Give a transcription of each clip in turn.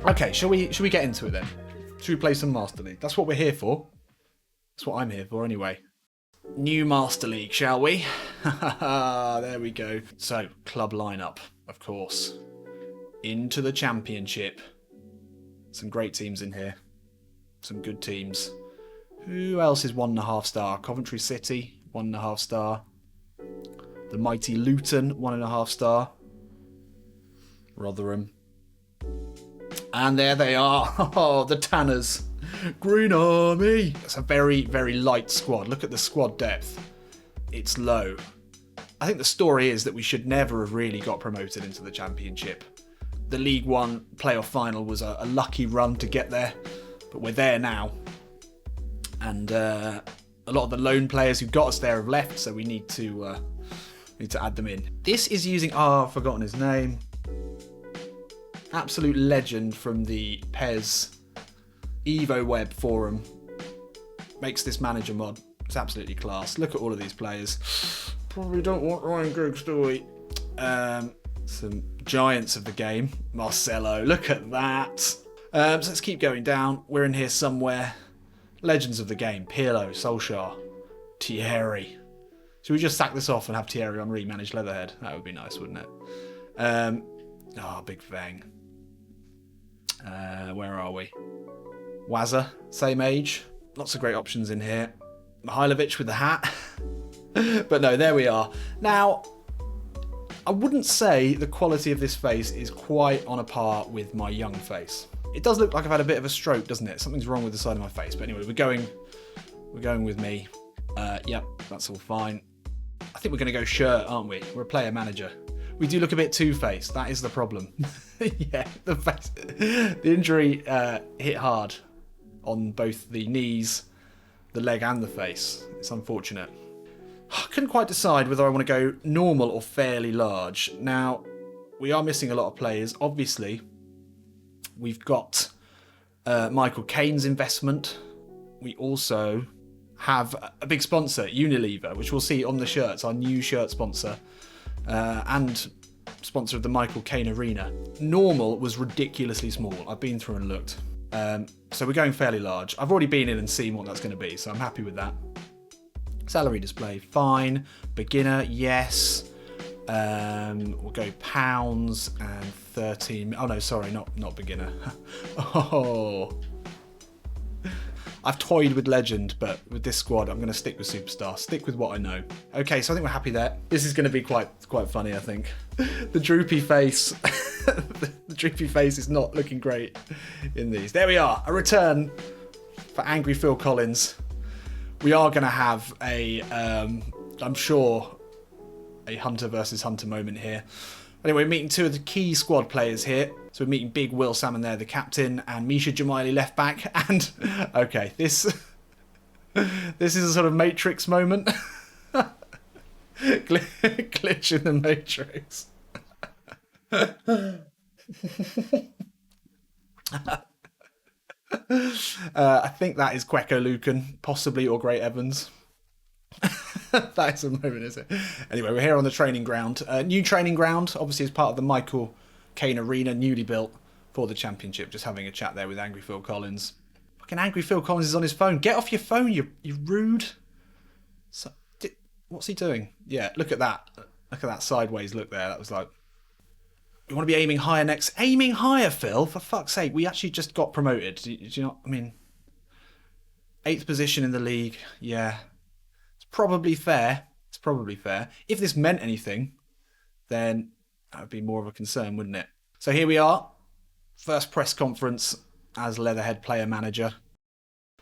Okay, shall we get into it then? Should we play some Master League? That's what we're here for. That's what I'm here for anyway. New Master League, shall we? There we go. So, club lineup, of course. Into the Championship. Some great teams in here. Some good teams. Who else is 1.5 star? Coventry City, 1.5 star. The mighty Luton, 1.5 star. Rotherham. And there they are. Oh, the Tanners. Green Army. It's a very, very light squad. Look at the squad depth. It's low. I think the story is that we should never have really got promoted into the Championship. The League One playoff final was a lucky run to get there, but we're there now. And a lot of the loan players who got us there have left, so we need to add them in. This is using, I've forgotten his name. Absolute legend from the PES Evo Web forum. Makes this manager mod. It's absolutely class. Look at all of these players. Probably don't want Ryan Giggs, do we? Some giants of the game. Marcelo, look at that. So let's keep going down. We're in here somewhere. Legends of the game. Pirlo, Solskjaer, Thierry. Should we just sack this off and have Thierry Henry manage Leatherhead? That would be nice, wouldn't it? Big Fang. Where are we? Wazza, same age. Lots of great options in here. Mihailovic with the hat. But no, there we are. Now, I wouldn't say the quality of this face is quite on a par with my young face. It does look like I've had a bit of a stroke, doesn't it? Something's wrong with the side of my face. But anyway, we're going with me. Yep, that's all fine. I think we're going to go shirt, aren't we? We're a player manager. We do look a bit two-faced. That is the problem. Yeah, the face. The injury hit hard on both the knees, the leg and the face. It's unfortunate. I couldn't quite decide whether I want to go normal or fairly large. Now, we are missing a lot of players. Obviously, we've got Micheal Caine's investment. We also have a big sponsor, Unilever, which we'll see on the shirts, our new shirt sponsor, and sponsor of the Micheal Caine Arena. Normal was ridiculously small. I've been through and looked. So we're going fairly large. I've already been in and seen what that's going to be, so I'm happy with that. Salary display, fine. Beginner, yes. We'll go pounds and 13. Oh no, sorry, not beginner. Oh, I've toyed with legend, but with this squad, I'm going to stick with superstar. Stick with what I know. Okay, so I think we're happy there. This is going to be quite funny, I think. The droopy face, the droopy face is not looking great in these. There we are, a return for angry Phil Collins. We are going to have I'm sure, a Hunter versus Hunter moment here. Anyway, we're meeting two of the key squad players here. So we're meeting Big Will Salmon there, the captain, and Misha Jamaili left back. And, okay, this is a sort of Matrix moment. Glitch in the Matrix. I think that is Kweko Lucan, possibly, or Great Evans. That is a moment, is it? Anyway, we're here on the training ground. New training ground, obviously as part of the Micheal Caine Arena, newly built for the Championship. Just having a chat there with Angry Phil Collins. Fucking Angry Phil Collins is on his phone. Get off your phone, you rude. So, what's he doing? Yeah, look at that. Look at that sideways look there. That was like... You want to be aiming higher next... Aiming higher, Phil? For fuck's sake, we actually just got promoted. Do you know... I mean... 8th position in the league. Yeah. It's probably fair. It's probably fair. If this meant anything, then that would be more of a concern, wouldn't it? So here we are. First press conference as Leatherhead player manager.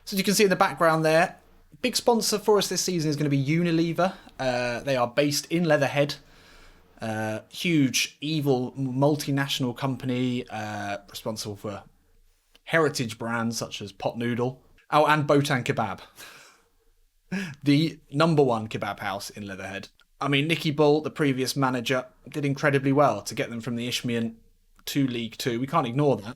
So as you can see in the background there, big sponsor for us this season is going to be Unilever. They are based in Leatherhead. Huge, evil, multinational company responsible for heritage brands such as Pot Noodle. Oh, and Botan Kebab. The #1 kebab house in Leatherhead. I mean, Nicky Bull, the previous manager, did incredibly well to get them from the Isthmian to League 2. We can't ignore that.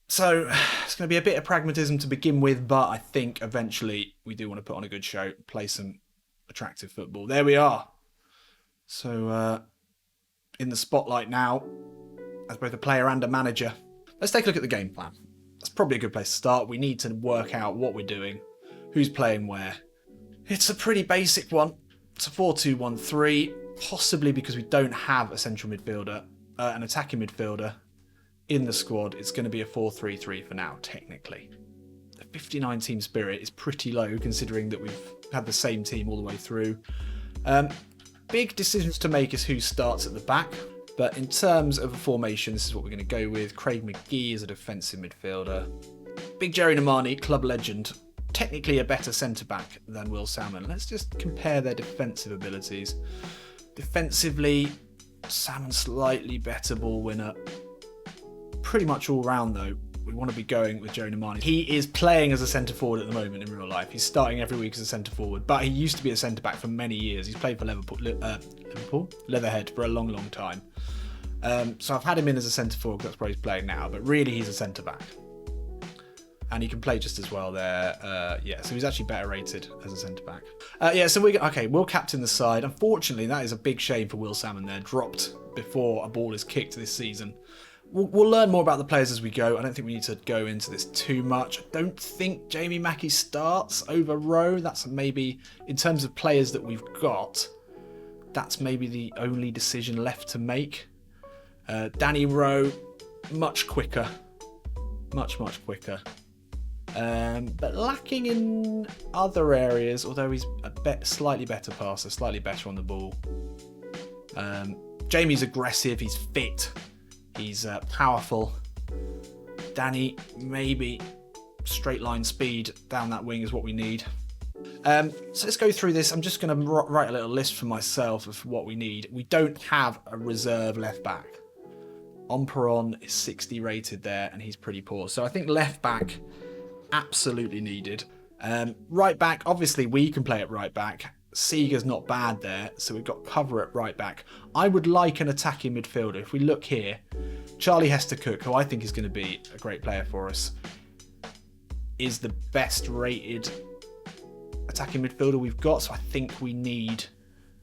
So it's going to be a bit of pragmatism to begin with, but I think eventually we do want to put on a good show, play some attractive football. There we are. So in the spotlight now as both a player and a manager. Let's take a look at the game plan. That's probably a good place to start. We need to work out what we're doing, who's playing where. It's a pretty basic one. It's a 4-2-1-3, possibly because we don't have a central midfielder, an attacking midfielder in the squad. It's going to be a 4-3-3 for now, technically. The 59 team spirit is pretty low considering that we've had the same team all the way through. Big decisions to make is who starts at the back. But in terms of a formation, this is what we're going to go with. Craig McGee is a defensive midfielder. Big Jerry Namani, club legend. Technically a better centre-back than Will Salmon. Let's just compare their defensive abilities. Defensively, Salmon slightly better ball winner. Pretty much all round though, we want to be going with Jerry Namani. He is playing as a centre-forward at the moment in real life. He's starting every week as a centre-forward, but he used to be a centre-back for many years. He's played for Leatherhead for a long, long time. So I've had him in as a centre-forward because that's where he's playing now, but really he's a centre-back. And he can play just as well there. So he's actually better rated as a centre-back. We'll captain the side. Unfortunately, that is a big shame for Will Salmon there. Dropped before a ball is kicked this season. We'll learn more about the players as we go. I don't think we need to go into this too much. I don't think Jamie Mackie starts over Rowe. That's maybe, in terms of players that we've got, that's maybe the only decision left to make. Danny Rowe, much quicker. Much quicker. But lacking in other areas, although he's slightly better passer, slightly better on the ball. Jamie's aggressive, he's fit. He's powerful. Danny, maybe straight line speed down that wing is what we need. So let's go through this. I'm just going to write a little list for myself of what we need. We don't have a reserve left back. Omperon is 60 rated there and he's pretty poor. So I think left back, absolutely needed. Right back, obviously we can play at right back. Seeger's not bad there, so we've got cover at right back. I would like an attacking midfielder. If we look here, Charlie Hester-Cook, who I think is going to be a great player for us, is the best rated attacking midfielder we've got, so I think we need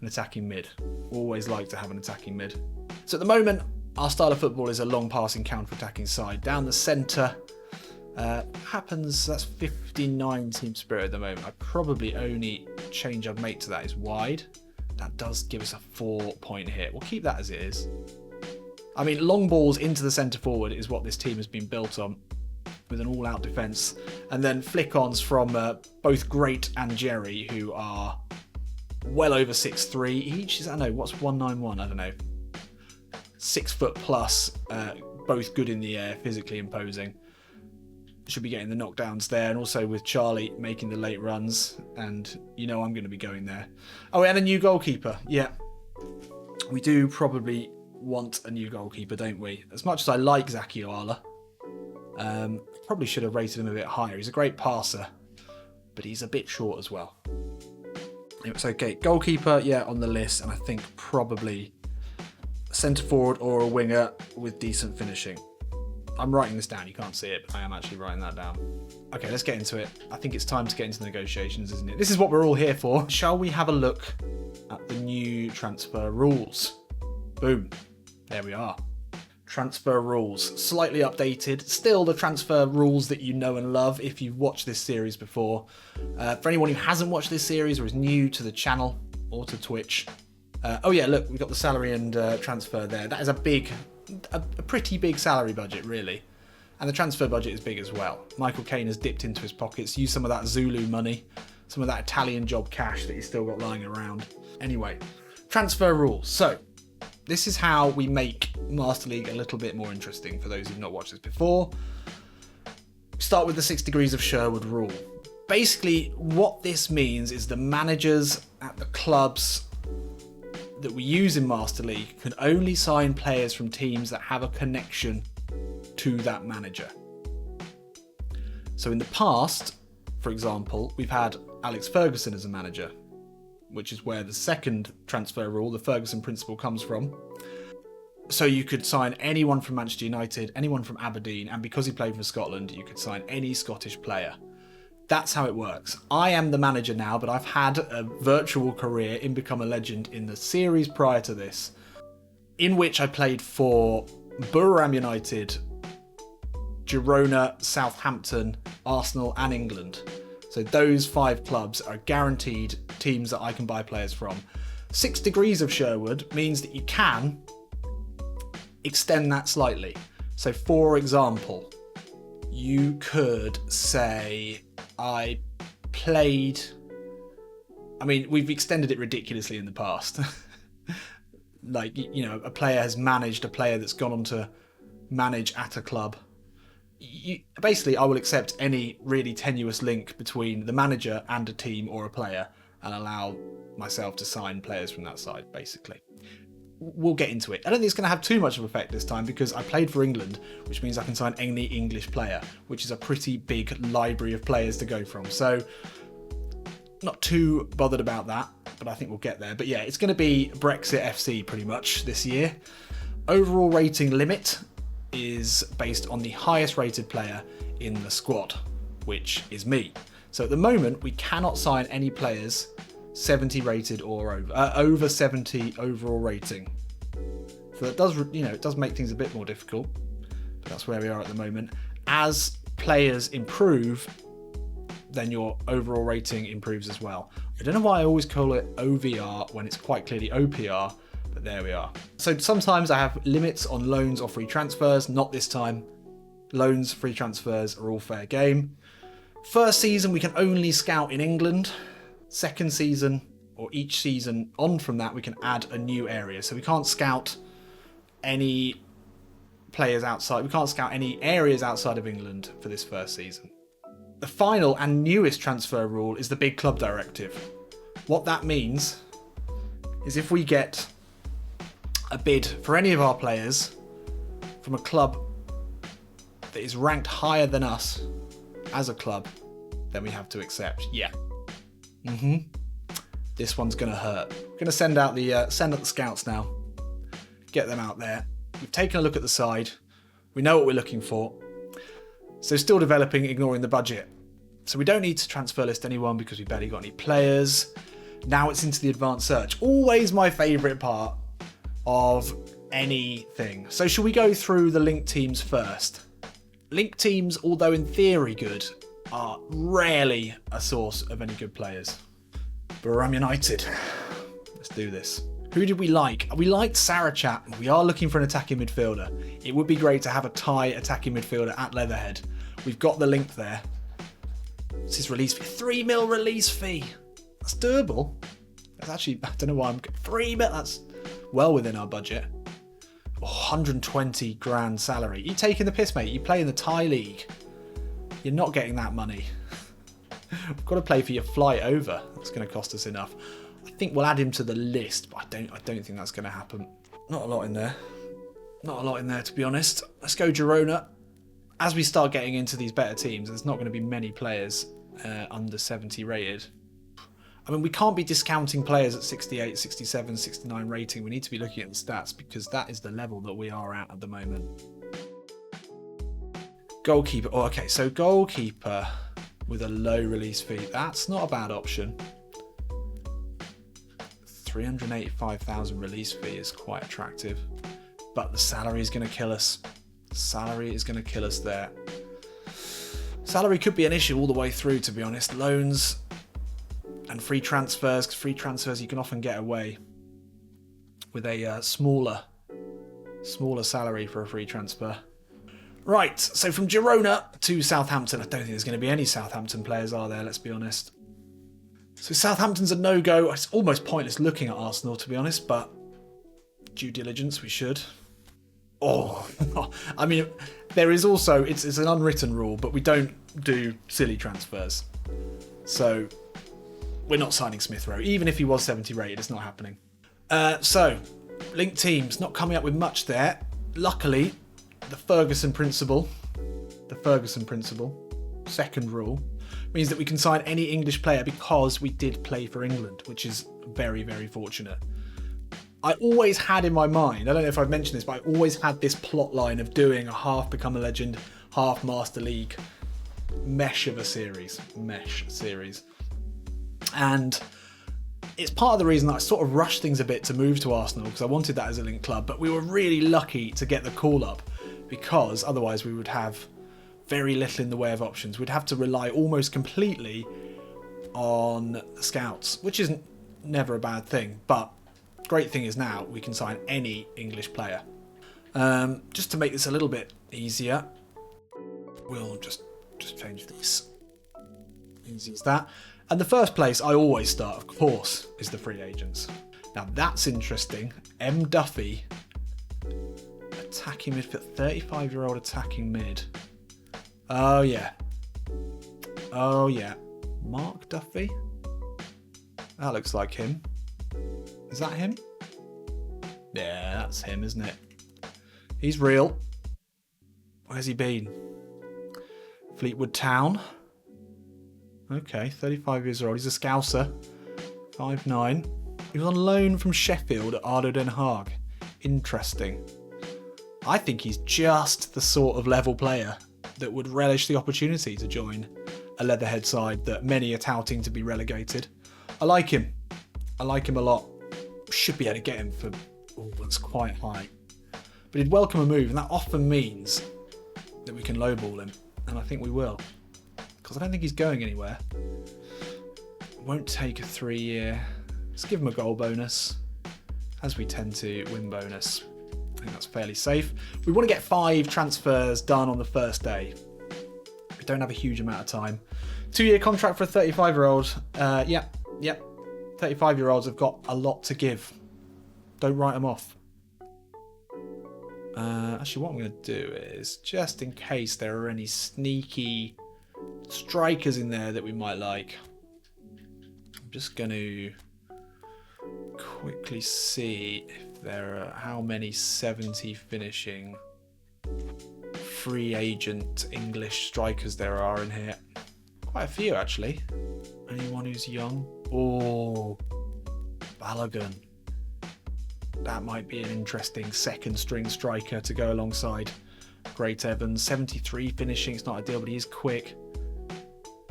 an attacking mid. Always like to have an attacking mid. So at the moment, our style of football is a long passing counter-attacking side. Down the centre, that's 59 team spirit at the moment. I probably only change I'd make to that is wide. That does give us a 4-point hit. We'll keep that as it is. I mean, long balls into the centre forward is what this team has been built on, with an all-out defence. And then flick-ons from both Great and Jerry, who are well over 6'3". Each is, what's 191? I don't know. 6 foot plus, both good in the air, physically imposing. Should be getting the knockdowns there, and also with Charlie making the late runs, and I'm going to be going there. Oh, and a new goalkeeper. Yeah, we do probably want a new goalkeeper, don't we? As much as I like Zaki Oala, probably should have rated him a bit higher. He's a great passer, but he's a bit short as well. It's okay. Goalkeeper, yeah, on the list, and I think probably a centre forward or a winger with decent finishing. I'm writing this down, you can't see it, but I am actually writing that down. Okay, let's get into it. I think it's time to get into the negotiations, isn't it? This is what we're all here for. Shall we have a look at the new transfer rules? Boom. There we are. Transfer rules. Slightly updated. Still the transfer rules that you know and love if you've watched this series before. For anyone who hasn't watched this series or is new to the channel or to Twitch. Look, we've got the salary and transfer there. That is a pretty big salary budget, really. And the transfer budget is big as well. Micheal Caine has dipped into his pockets, used some of that Zulu money, some of that Italian job cash that he's still got lying around. Anyway, transfer rules. So, this is how we make Master League a little bit more interesting for those who've not watched this before. Start with the 6 degrees of Sherwood rule. Basically, what this means is the managers at the clubs that we use in Master League can only sign players from teams that have a connection to that manager. So in the past, for example, we've had Alex Ferguson as a manager, which is where the second transfer rule, the Ferguson principle, comes from. So you could sign anyone from Manchester United, anyone from Aberdeen, and because he played for Scotland, you could sign any Scottish player. That's how it works. I am the manager now, but I've had a virtual career in Become a Legend in the series prior to this, in which I played for Buriram United, Girona, Southampton, Arsenal and England. So those 5 clubs are guaranteed teams that I can buy players from. 6 degrees of Sherwood means that you can extend that slightly. So for example, you could say we've extended it ridiculously in the past. Like, you know, a player has managed a player that's gone on to manage at a club. Basically, I will accept any really tenuous link between the manager and a team or a player and allow myself to sign players from that side, basically. We'll get into it. I don't think it's going to have too much of an effect this time because I played for England, which means I can sign any English player, which is a pretty big library of players to go from. So, not too bothered about that, but I think we'll get there. But yeah, it's going to be Brexit FC pretty much this year. Overall rating limit is based on the highest rated player in the squad, which is me. So at the moment, we cannot sign any players 70 rated or over 70 overall rating. So that does, you know, it does make things a bit more difficult, but that's where we are at the moment. As players improve, then your overall rating improves as well. I don't know why I always call it OVR when it's quite clearly OPR, but there we are. So sometimes I have limits on loans or free transfers, not this time. Loans, free transfers are all fair game. First season, we can only scout in England. Second season, or each season on from that, we can add a new area. So we can't scout any players outside, we can't scout any areas outside of England for this first season. The final and newest transfer rule is the Big Club Directive. What that means is if we get a bid for any of our players from a club that is ranked higher than us as a club, then we have to accept. Yeah. This one's going to hurt. We're going to send out the scouts now. Get them out there. We've taken a look at the side. We know what we're looking for. So still developing, ignoring the budget. So we don't need to transfer list anyone because we barely got any players. Now it's into the advanced search. Always my favourite part of anything. So shall we go through the linked teams first? Linked teams, although in theory good, are rarely a source of any good players. Borough United. Let's do this. Who did we like? We liked Sarachat. We are looking for an attacking midfielder. It would be great to have a Thai attacking midfielder at Leatherhead. We've got the link there. What's his release fee? 3 mil release fee. That's doable. That's actually, I don't know why I'm... 3 mil, that's well within our budget. 120 grand salary. You taking the piss, mate? You play in the Thai league. You're not getting that money. We've got to play for your flight over. That's going to cost us enough. I think we'll add him to the list, but I don't think that's going to happen. Not a lot in there. Not a lot in there, to be honest. Let's go Girona. As we start getting into these better teams, there's not going to be many players under 70 rated. I mean, we can't be discounting players at 68, 67, 69 rating. We need to be looking at the stats because that is the level that we are at the moment. Goalkeeper. Oh, okay, so goalkeeper with a low release fee. That's not a bad option. 385,000 release fee is quite attractive, but the salary is going to kill us. Salary is going to kill us there. Salary could be an issue all the way through, to be honest. Loans and free transfers, because free transfers you can often get away with a smaller salary for a free transfer. Right, so from Girona to Southampton. I don't think there's going to be any Southampton players, are there? Let's be honest. So Southampton's a no-go. It's almost pointless looking at Arsenal, to be honest, but due diligence, we should. Oh, I mean, there is also, it's an unwritten rule, but we don't do silly transfers. So we're not signing Smith Rowe. Even if he was 70 rated, it's not happening. So, linked teams, not coming up with much there. Luckily, the Ferguson principle, second rule, means that we can sign any English player because we did play for England, which is very, very fortunate. I always had in my mind, I don't know if I've mentioned this, but I always had this plot line of doing a half Become a Legend, half Master League mesh series. And it's part of the reason that I sort of rushed things a bit to move to Arsenal because I wanted that as a linked club, but we were really lucky to get the call up because otherwise we would have very little in the way of options. We'd have to rely almost completely on the scouts, which isn't never a bad thing. But great thing is now we can sign any English player. Just to make this a little bit easier, we'll just change this. Easy as that. And the first place I always start, of course, is the free agents. Now that's interesting. M. Duffy, attacking midfield, 35-year-old attacking mid. Oh yeah. Oh yeah. Mark Duffy? That looks like him. Is that him? Yeah, that's him, isn't it? He's real. Where's he been? Fleetwood Town. Okay, 35 years old. He's a Scouser. 5'9". He was on loan from Sheffield at ADO Den Haag. Interesting. I think he's just the sort of level player that would relish the opportunity to join a Leatherhead side that many are touting to be relegated. I like him. I like him a lot. Should be able to get him for that's quite high. But he'd welcome a move, and that often means that we can lowball him. And I think we will. Because I don't think he's going anywhere. Won't take a 3-year. Let's give him a goal bonus. As we tend to, win bonus. I think that's fairly safe. We want to get 5 transfers done on the first day. We don't have a huge amount of time. 2-year contract for a 35-year-old. Yep. 35-year-olds have got a lot to give. Don't write them off. Actually, what I'm going to do is, just in case there are any sneaky strikers in there that we might like, I'm just going to quickly see if there are how many 70 finishing free agent English strikers there are in here. Quite a few, actually. Anyone who's young? Oh, Balogun. That might be an interesting second string striker to go alongside Great Evans. 73 finishing, it's not ideal, but he is quick.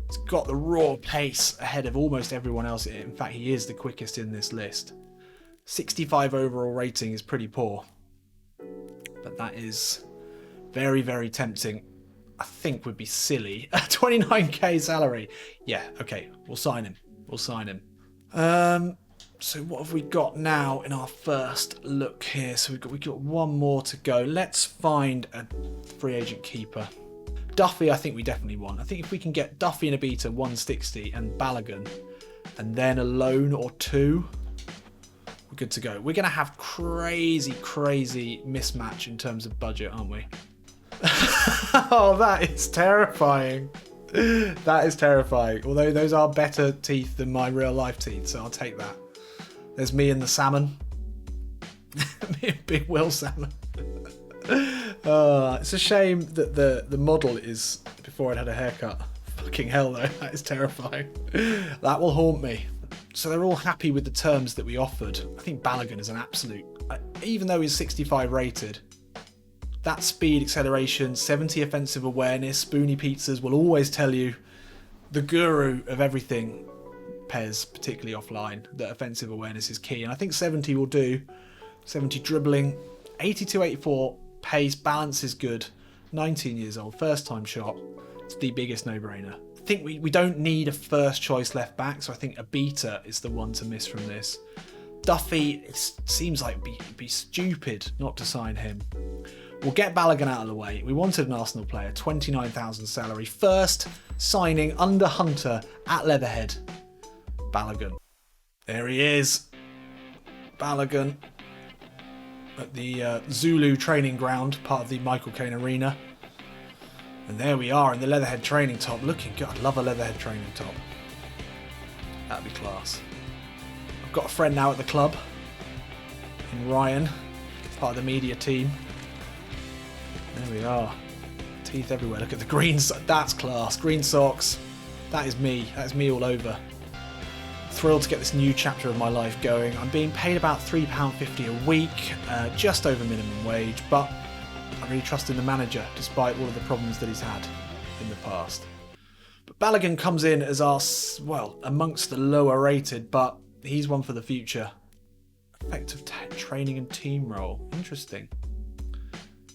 He's got the raw pace ahead of almost everyone else. In fact, he is the quickest in this list. 65 overall rating is pretty poor. But that is very, very tempting. I think would be silly. 29k salary. Yeah, okay, we'll sign him. We'll sign him. So what have we got now in our first look here? So we've got one more to go. Let's find a free agent keeper. Duffy, I think we definitely want. I think if we can get Duffy and Abita 160 and Balogun, and then a loan or 2, we're good to go. We're going to have crazy mismatch in terms of budget, aren't we? Oh, that is terrifying. That is terrifying. Although those are better teeth than my real life teeth, so I'll take that. There's me and the salmon. Me and Big Will Salmon. It's a shame that the model is before I'd had a haircut. Fucking hell though, that is terrifying. That will haunt me. So they're all happy with the terms that we offered. I think Balogun is an absolute, even though he's 65 rated, that speed, acceleration, 70 offensive awareness, Spoony Pizzas will always tell you, the guru of everything, PES, particularly offline, that offensive awareness is key. And I think 70 will do. 70 dribbling, 82, 84, pace, balance is good. 19 years old, first time shot. It's the biggest no-brainer. I think we don't need a first choice left back, so I think Abita is the one to miss from this. Duffy, it seems like it'd be stupid not to sign him. We'll get Balogun out of the way. We wanted an Arsenal player, 29,000 salary. First signing under Hunter at Leatherhead. Balogun. There he is. Balogun at the Zulu training ground, part of the Micheal Caine Arena. And there we are in the Leatherhead training top. Looking good. I love a Leatherhead training top. That'd be class. I've got a friend now at the club in Ryan, part of the media team. There we are. Teeth everywhere. Look at the green. That's class. Green socks. That is me. That is me all over. Thrilled to get this new chapter of my life going. I'm being paid about £3.50 a week, just over minimum wage, but I really trust in the manager, despite all of the problems that he's had in the past. But Balogun comes in as our, well, amongst the lower rated, but he's one for the future. Effective training and team role. Interesting.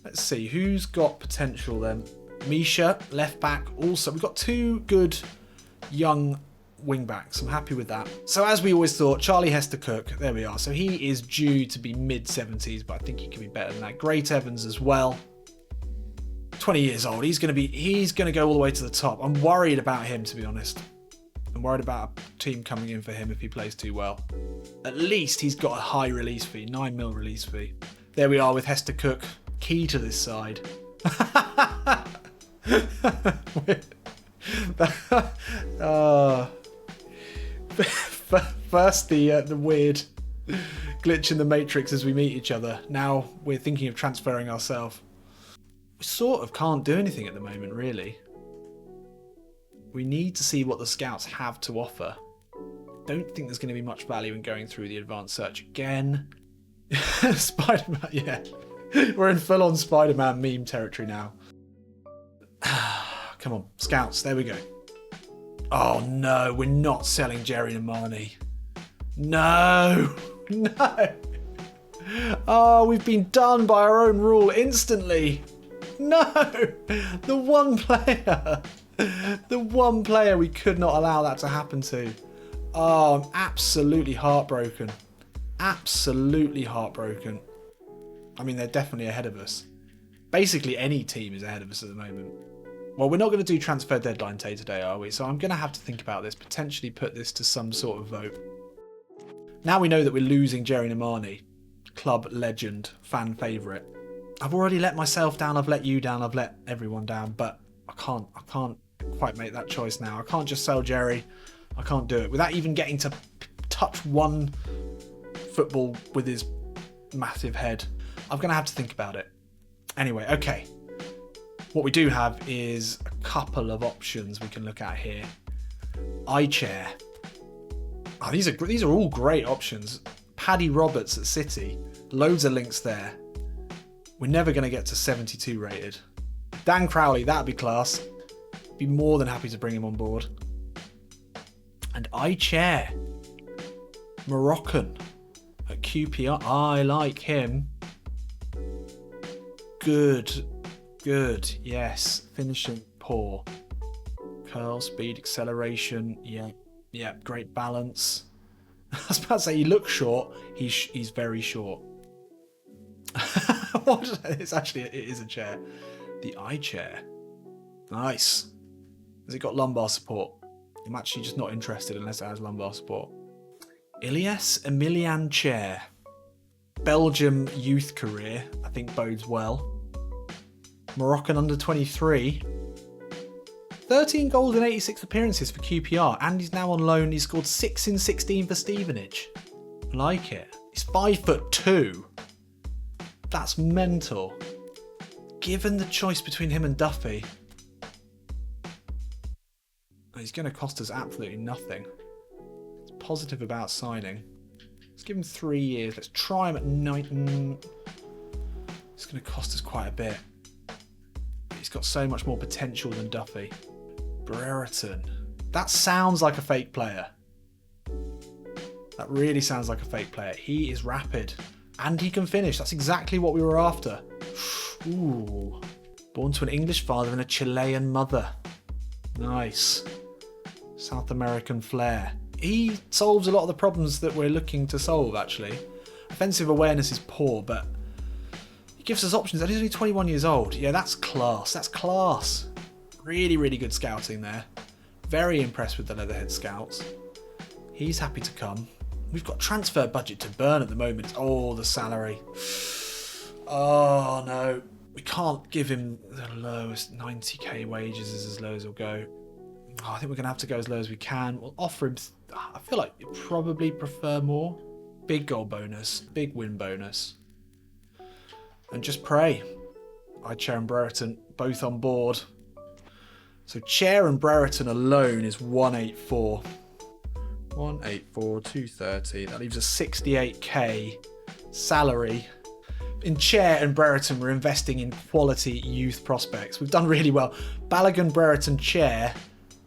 Let's see, who's got potential then? Misha, left back. Also, we've got 2 good young wing backs. I'm happy with that. So as we always thought, Charlie Hester-Cook, there we are. So he is due to be mid-70s, but I think he can be better than that. Great Evans as well. 20 years old. He's going to go all the way to the top. I'm worried about him, to be honest. I'm worried about a team coming in for him if he plays too well. At least he's got a high release fee, 9 mil release fee. There we are with Hester-Cook, key to this side. First the weird glitch in the matrix as we meet each other. Now we're thinking of transferring ourselves. We sort of can't do anything at the moment, really. We need to see what the scouts have to offer. Don't think there's going to be much value in going through the advanced search again. Spider-Man, yeah. We're in full-on Spider-Man meme territory now. Come on, scouts, there we go. Oh no, we're not selling Jerry Namani. No! No! Oh, we've been done by our own rule instantly. No! The one player. The one player we could not allow that to happen to. Oh, I'm absolutely heartbroken. Absolutely heartbroken. I mean, they're definitely ahead of us. Basically, any team is ahead of us at the moment. Well, we're not going to do transfer deadline day today, are we? So I'm going to have to think about this, potentially put this to some sort of vote. Now we know that we're losing Jerry Namani, club legend, fan favourite. I've already let myself down, I've let you down, I've let everyone down, but I can't quite make that choice now. I can't just sell Jerry. I can't do it without even getting to touch one football with his massive head. I'm going to have to think about it. Anyway, okay. What we do have is a couple of options we can look at here. iChair. Oh, these are all great options. Paddy Roberts at City. Loads of links there. We're never going to get to 72 rated. Dan Crowley, that'd be class. Be more than happy to bring him on board. And iChair. Moroccan at QPR. I like him. Good. Yes. Finishing poor. Curl, speed, acceleration. Yeah. Great balance. I was about to say he looks short. He's very short. It is a chair. The iChair. Nice. Has it got lumbar support? I'm actually just not interested unless it has lumbar support. Ilyas Emilian Chair. Belgium youth career, I think bodes well. Moroccan under 23. 13 goals and 86 appearances for QPR, and he's now on loan. He scored 6 in 16 for Stevenage. I like it. He's 5'2". That's mental. Given the choice between him and Duffy, he's going to cost us absolutely nothing. It's positive about signing. Let's give him 3 years. Let's try him at 9. It's going to cost us quite a bit. But he's got so much more potential than Duffy. Brereton. That sounds like a fake player. That really sounds like a fake player. He is rapid. And he can finish. That's exactly what we were after. Ooh. Born to an English father and a Chilean mother. Nice. South American flair. He solves a lot of the problems that we're looking to solve, actually. Offensive awareness is poor, but he gives us options. And he's only 21 years old. Yeah, that's class. That's class. Really, really good scouting there. Very impressed with the Leatherhead scouts. He's happy to come. We've got transfer budget to burn at the moment. Oh, the salary. Oh, no. We can't give him the lowest. 90k wages is as low as he'll go. Oh, I think we're going to have to go as low as we can. We'll offer him... I feel like you probably prefer more. Big goal bonus. Big win bonus. And just pray. iChair and Brereton both on board. So Chair and Brereton alone is 184. 184, 230. That leaves us 68k salary. In Chair and Brereton, we're investing in quality youth prospects. We've done really well. Balogun, Brereton, Chair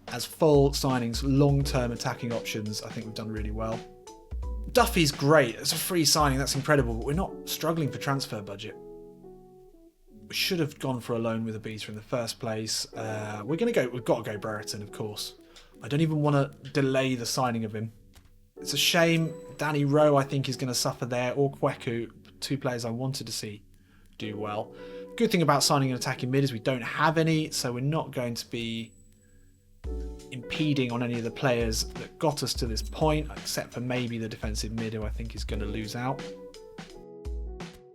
as full signings, long-term attacking options. I think we've done really well. Duffy's great. It's a free signing. That's incredible. But we're not struggling for transfer budget. We should have gone for a loan with a beta in the first place. We've got to go Brereton, of course. I don't even want to delay the signing of him. It's a shame. Danny Rowe, I think, is going to suffer there, or Kweku, 2 players I wanted to see do well. Good thing about signing an attacking mid is we don't have any, so we're not going to be impeding on any of the players that got us to this point, except for maybe the defensive mid, who I think is going to lose out.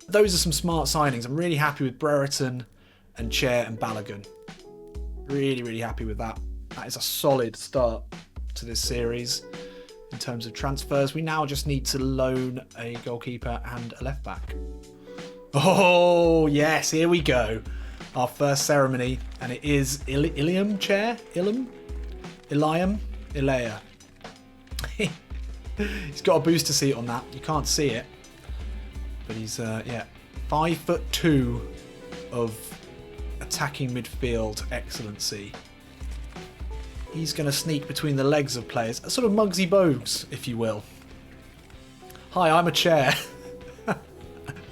Those are some smart signings. I'm really happy with Brereton and Chair and Balogun. Really, really happy with that. That is a solid start to this series in terms of transfers. We now just need to loan a goalkeeper and a left back. Oh, yes, here we go. Our first ceremony, and it is Ilium Chair? Ilium? Ilea. He's got a booster seat on that. You can't see it. But he's, 5'2" of attacking midfield excellency. He's going to sneak between the legs of players. A sort of Muggsy Bogues, if you will. Hi, I'm a Chair.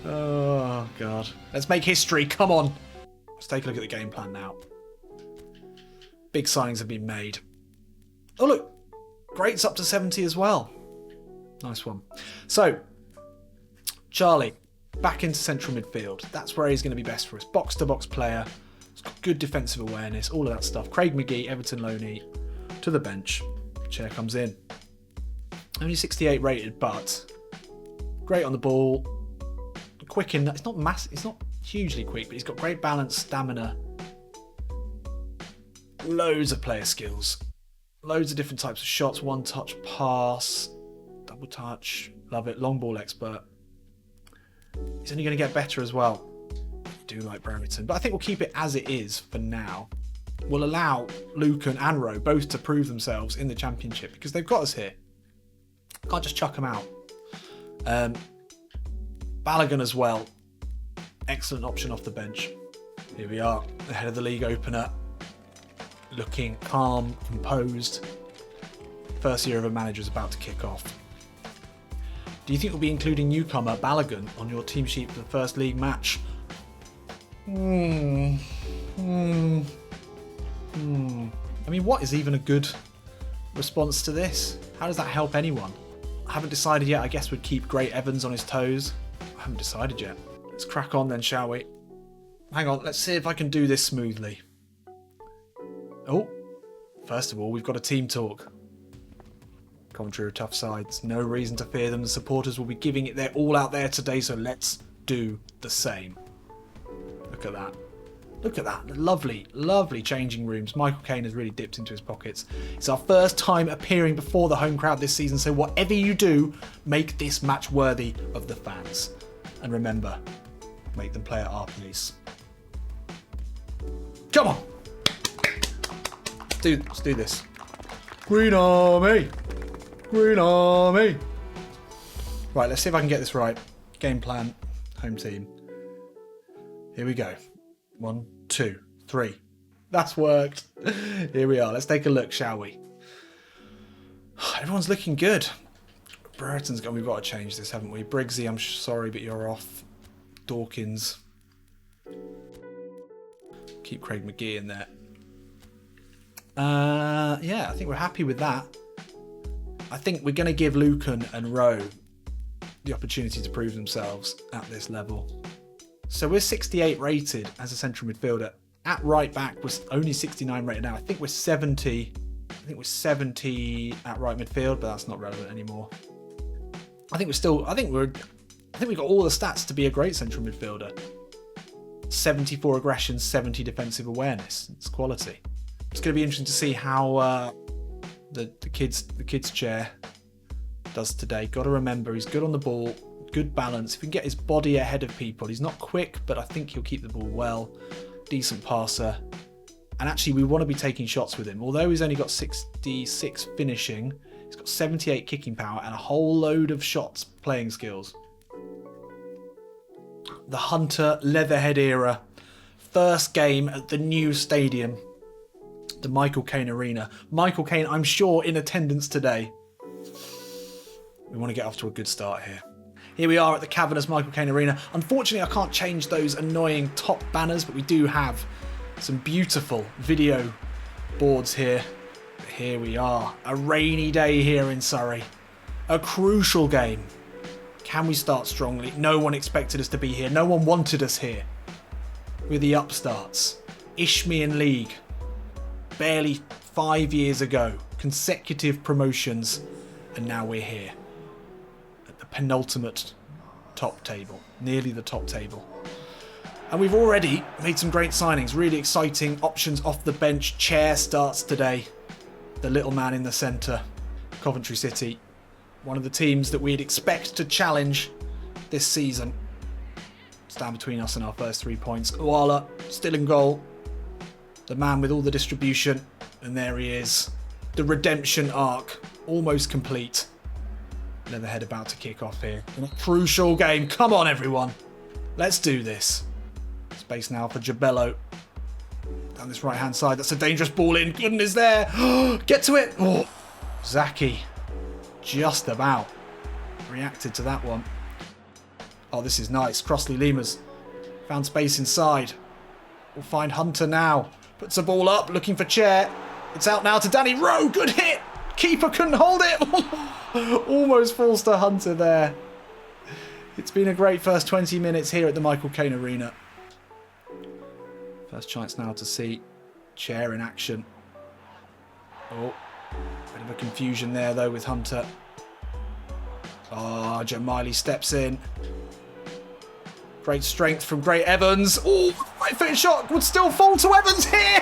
Oh, God. Let's make history. Come on. Let's take a look at the game plan now. Big signings have been made. Oh, look. Great's up to 70 as well. Nice one. So, Charlie, back into central midfield. That's where he's going to be best for us. Box-to-box player. He's got good defensive awareness. All of that stuff. Craig McGee, Everton loanee, to the bench. Chair comes in. Only 68 rated, but great on the ball. Quick in. It's not massive. It's not hugely quick, but he's got great balance, stamina. Loads of player skills. Loads of different types of shots. One touch pass. Double touch. Love it. Long ball expert. He's only going to get better as well. I do like Brereton, but I think we'll keep it as it is for now. We'll allow Lucan and Rowe both to prove themselves in the Championship because they've got us here. Can't just chuck them out. Balogun as well. Excellent option off the bench. Here we are, ahead of the league opener. Looking calm, composed. First year of a manager is about to kick off. Do you think we'll be including newcomer Balogun on your team sheet for the first league match? I mean, what is even a good response to this? How does that help anyone? I haven't decided yet. I guess we'd keep Great Evans on his toes. I haven't decided yet. Let's crack on then, shall we? Hang on, let's see if I can do this smoothly. Oh, first of all, we've got a team talk. Commentary are tough sides. No reason to fear them. The supporters will be giving it their all out there today, so let's do the same. Look at that. Look at that. Lovely, lovely changing rooms. Micheal Caine has really dipped into his pockets. It's our first time appearing before the home crowd this season, so whatever you do, make this match worthy of the fans. And remember, make them play at our pace. Come on! Let's do this. Green Army! Green Army! Right, let's see if I can get this right. Game plan, home team. Here we go. 1, 2, 3. That's worked. Here we are. Let's take a look, shall we? Everyone's looking good. Brereton's gone. We've got to change this, haven't we? Briggsy, I'm sorry, but you're off. Dawkins. Keep Craig McGee in there. Yeah, I think we're happy with that. I think we're going to give Lucan and Rowe the opportunity to prove themselves at this level. So we're 68 rated as a central midfielder. At right back, we're only 69 rated now. I think we're 70. I think we're 70 at right midfield, but that's not relevant anymore. I think we've got all the stats to be a great central midfielder. 74 aggression, 70 defensive awareness. It's quality. It's going to be interesting to see how the kids chair does today. Got to remember, he's good on the ball, good balance. If he can get his body ahead of people, he's not quick, but I think he'll keep the ball well. Decent passer. And actually, we want to be taking shots with him. Although he's only got 66 finishing, he's got 78 kicking power and a whole load of shots playing skills. The Hunter Leatherhead era. First game at the new stadium. The Micheal Caine Arena. Micheal Caine, I'm sure, in attendance today. We want to get off to a good start here. Here we are at the cavernous Micheal Caine Arena. Unfortunately, I can't change those annoying top banners, but we do have some beautiful video boards here. But here we are. A rainy day here in Surrey. A crucial game. Can we start strongly? No one expected us to be here. No one wanted us here. We're the upstarts. Isthmian League. Barely 5 years ago. Consecutive promotions. And now we're here. At the penultimate top table. Nearly the top table. And we've already made some great signings. Really exciting options off the bench. Chair starts today. The little man in the centre. Coventry City. One of the teams that we'd expect to challenge this season. Stand between us and our first 3 points. Uala, still in goal. The man with all the distribution. And there he is. The redemption arc. Almost complete. Leatherhead about to kick off here. In a crucial game. Come on, everyone. Let's do this. Space now for Jabello. Down this right-hand side. That's a dangerous ball in. Goodness there. Get to it. Oh. Zaki. Just about reacted to that one. Oh, this is nice. Crossley Lemurs found space inside. We'll find Hunter now. Puts the ball up, looking for Chair. It's out now to Danny Rowe. Good hit. Keeper couldn't hold it. Almost falls to Hunter there. It's been a great first 20 minutes here at the Micheal Caine Arena. First chance now to see Chair in action. Oh. Bit of a confusion there, though, with Hunter. Oh, Jamali steps in. Great strength from Great Evans. Oh, right-footed shot would still fall to Evans here.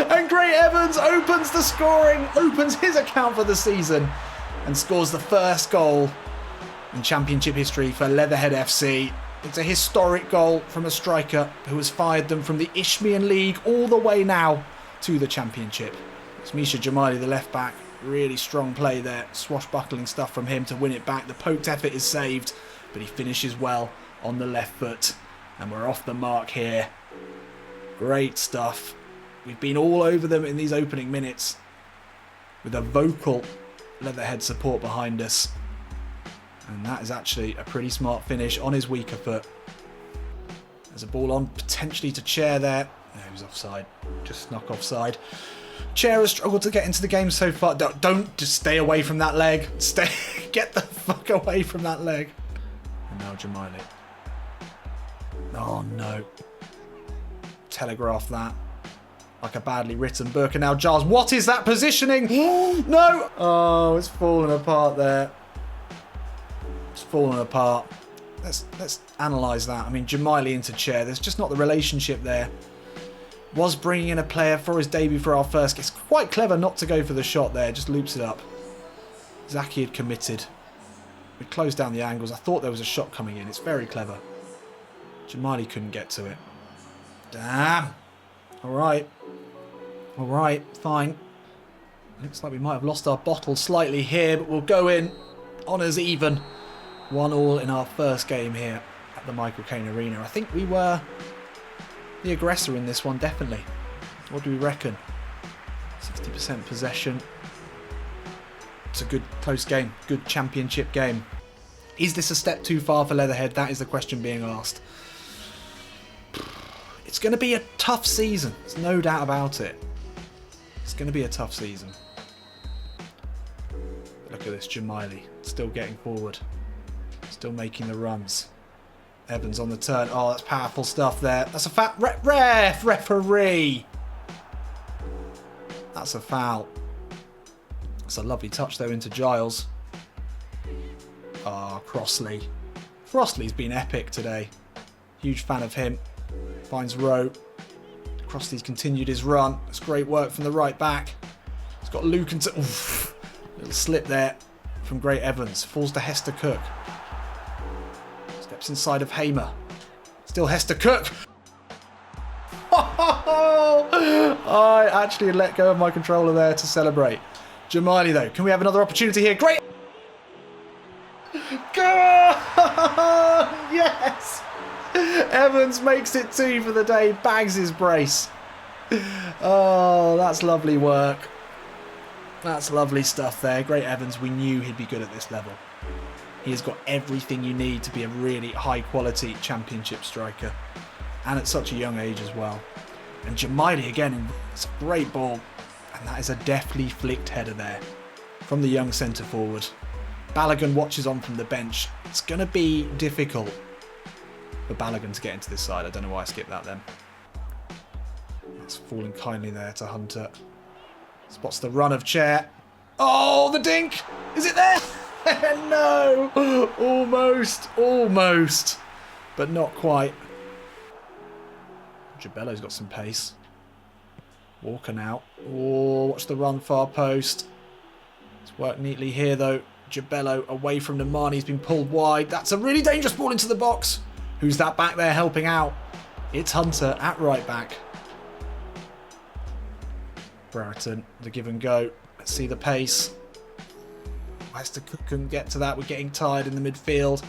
And Great Evans opens the scoring, opens his account for the season and scores the first goal in Championship history for Leatherhead FC. It's a historic goal from a striker who has fired them from the Isthmian League all the way now to the Championship. It's Misha Jamali, the left back. Really strong play there. Swashbuckling stuff from him to win it back. The poked effort is saved, but he finishes well on the left foot. And we're off the mark here. Great stuff. We've been all over them in these opening minutes with a vocal Leatherhead support behind us. And that is actually a pretty smart finish on his weaker foot. There's a ball on potentially to Chair there. No, he was offside. Just snuck offside. Chair has struggled to get into the game so far. Don't just stay away from that leg. Stay. Get the fuck away from that leg. And now Jamali. Oh no. Telegraph that. Like a badly written book. And now Giles. What is that positioning? No. Oh, it's fallen apart there. It's fallen apart. Let's analyse that. I mean, Jamali into Chair. There's just not the relationship there. Was bringing in a player for his debut for our first. It's quite clever not to go for the shot there. Just loops it up. Zaki had committed. We closed down the angles. I thought there was a shot coming in. It's very clever. Jamali couldn't get to it. Damn. All right. All right. Fine. Looks like we might have lost our bottle slightly here, but we'll go in. Honours even. 1-1 in our first game here at the Micheal Caine Arena. I think we were the aggressor in this one, definitely. What do we reckon? 60% possession. It's a good close game, good championship game. Is this a step too far for Leatherhead? That is the question being asked. It's going to be a tough season. There's no doubt about it. It's going to be a tough season. Look at this, Jamali still getting forward. Still making the runs. Evans on the turn. Oh, that's powerful stuff there. That's a referee. That's a foul. It's a lovely touch though into Giles. Ah, Crossley. Crossley's been epic today. Huge fan of him. Finds Rowe. Crossley's continued his run. It's great work from the right back. He's got Lucan to... Oof. Little slip there from Great Evans. Falls to Hester Cook. Steps inside of Hamer. Still Hester Cook. I actually let go of my controller there to celebrate. Jamali though. Can we have another opportunity here? Great. Go! Yes! Evans makes it 2 for the day. Bags his brace. Oh, that's lovely work. That's lovely stuff there. Great Evans. We knew he'd be good at this level. He has got everything you need to be a really high-quality championship striker. And at such a young age as well. And Micheal again, it's a great ball. And that is a deftly flicked header there from the young centre-forward. Balogun watches on from the bench. It's going to be difficult for Balogun to get into this side. I don't know why I skipped that then. That's falling kindly there to Hunter. Spots the run of Chair. Oh, the dink! Is it there? No! Almost. But not quite. Jabello's got some pace. Walker now. Oh, watch the run far post. It's worked neatly here though. Jabello away from Nemani. He's been pulled wide. That's a really dangerous ball into the box. Who's that back there helping out? It's Hunter at right back. Brereton, the give and go. Let's see the pace. Leicester couldn't get to that. We're getting tired in the midfield.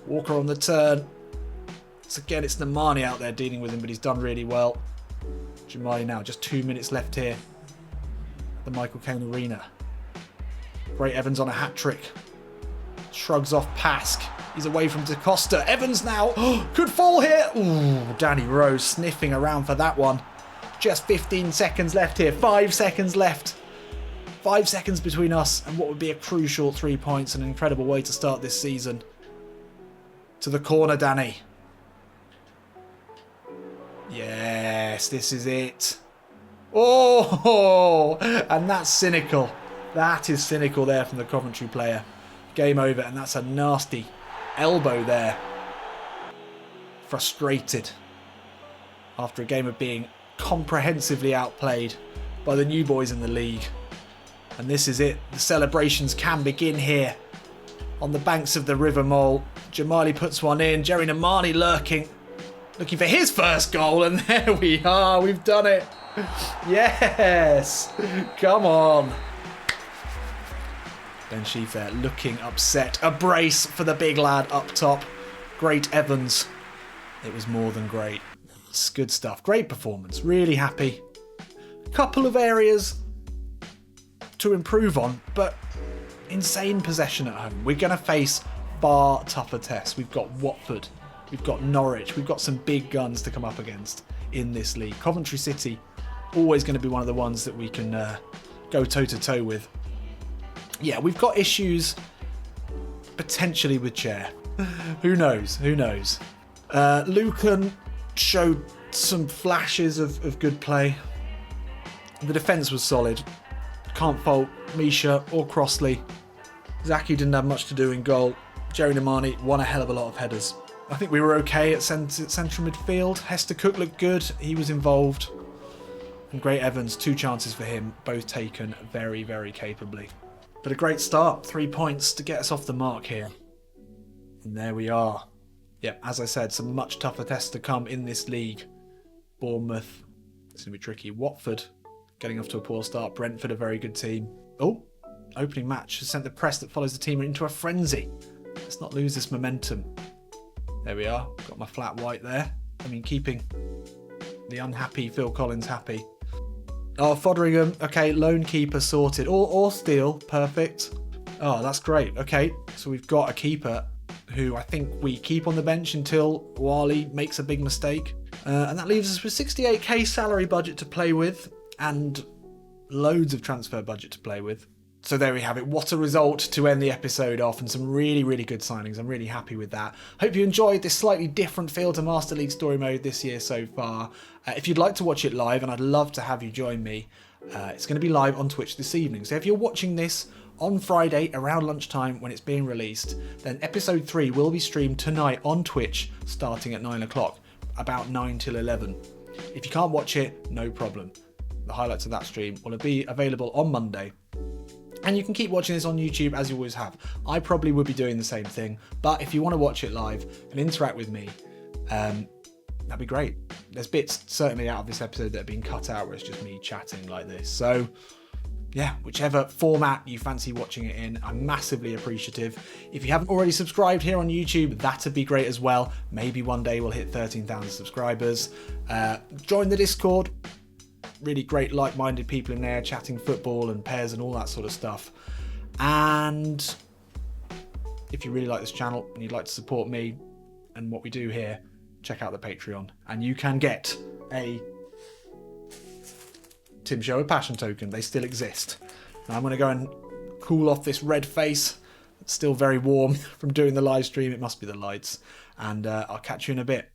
Walker on the turn. So again, it's Nemani out there dealing with him, but he's done really well. Micheal now, just 2 minutes left here at the Micheal Caine Arena. Great Evans on a hat-trick. Shrugs off Pask. He's away from DaCosta. Evans now could fall here. Ooh, Danny Rose sniffing around for that one. Just 15 seconds left here. 5 seconds left. 5 seconds between us and what would be a crucial 3 points. An incredible way to start this season. To the corner, Danny. Yes, this is it. Oh, and that's cynical. That is cynical there from the Coventry player. Game over, and that's a nasty elbow there. Frustrated after a game of being comprehensively outplayed by the new boys in the league. And this is it. The celebrations can begin here on the banks of the River Mole. Micheal puts one in. Jerry Nemani lurking, looking for his first goal, and there we are. We've done it. Yes. Come on. Ben Sheaffair looking upset. A brace for the big lad up top. Great Evans. It was more than great. It's good stuff. Great performance. Really happy. Couple of areas to improve on, but insane possession at home. We're going to face far tougher tests. We've got Watford. We've got Norwich. We've got some big guns to come up against in this league. Coventry City, always going to be one of the ones that we can go toe-to-toe with. Yeah, we've got issues potentially with Chair. Who knows? Who knows? Lucan showed some flashes of good play. The defence was solid. Can't fault Misha or Crossley. Zaki didn't have much to do in goal. Jerry Nemani won a hell of a lot of headers. I think we were okay at central midfield. Hester Cook looked good. He was involved. And Great Evans, 2 chances for him, both taken very, very capably. But a great start. 3 points to get us off the mark here. And there we are. Yep, as I said, some much tougher tests to come in this league. Bournemouth, it's going to be tricky. Watford, getting off to a poor start. Brentford, a very good team. Oh, opening match has sent the press that follows the team into a frenzy. Let's not lose this momentum. There we are. Got my flat white there. I mean, keeping the unhappy Phil Collins happy. Oh, Foderingham. Okay, lone keeper sorted. Or Steele. Perfect. Oh, that's great. Okay, so we've got a keeper who I think we keep on the bench until Wally makes a big mistake. And that leaves us with 68k salary budget to play with and loads of transfer budget to play with. So there we have it. What a result to end the episode off, and some really, really good signings. I'm really happy with that. Hope you enjoyed this slightly different feel to Master League Story Mode this year so far. If you'd like to watch it live, and I'd love to have you join me, it's going to be live on Twitch this evening. So if you're watching this on Friday around lunchtime when it's being released, then episode 3 will be streamed tonight on Twitch starting at 9 o'clock, about 9 till 11. If you can't watch it, no problem. The highlights of that stream will be available on Monday. And you can keep watching this on YouTube as you always have. I probably would be doing the same thing, but if you want to watch it live and interact with me, that'd be great. There's bits certainly out of this episode that have been cut out where it's just me chatting like this. So yeah, whichever format you fancy watching it in, I'm massively appreciative. If you haven't already subscribed here on YouTube, that'd be great as well. Maybe one day we'll hit 13,000 subscribers. Join the Discord. Really great like-minded people in there chatting football and PES and all that sort of stuff. And if you really like this channel and you'd like to support me and what we do here, check out the Patreon. And you can get a Tim Show a Passion token. They still exist. Now I'm going to go and cool off this red face. It's still very warm from doing the live stream. It must be the lights. And I'll catch you in a bit.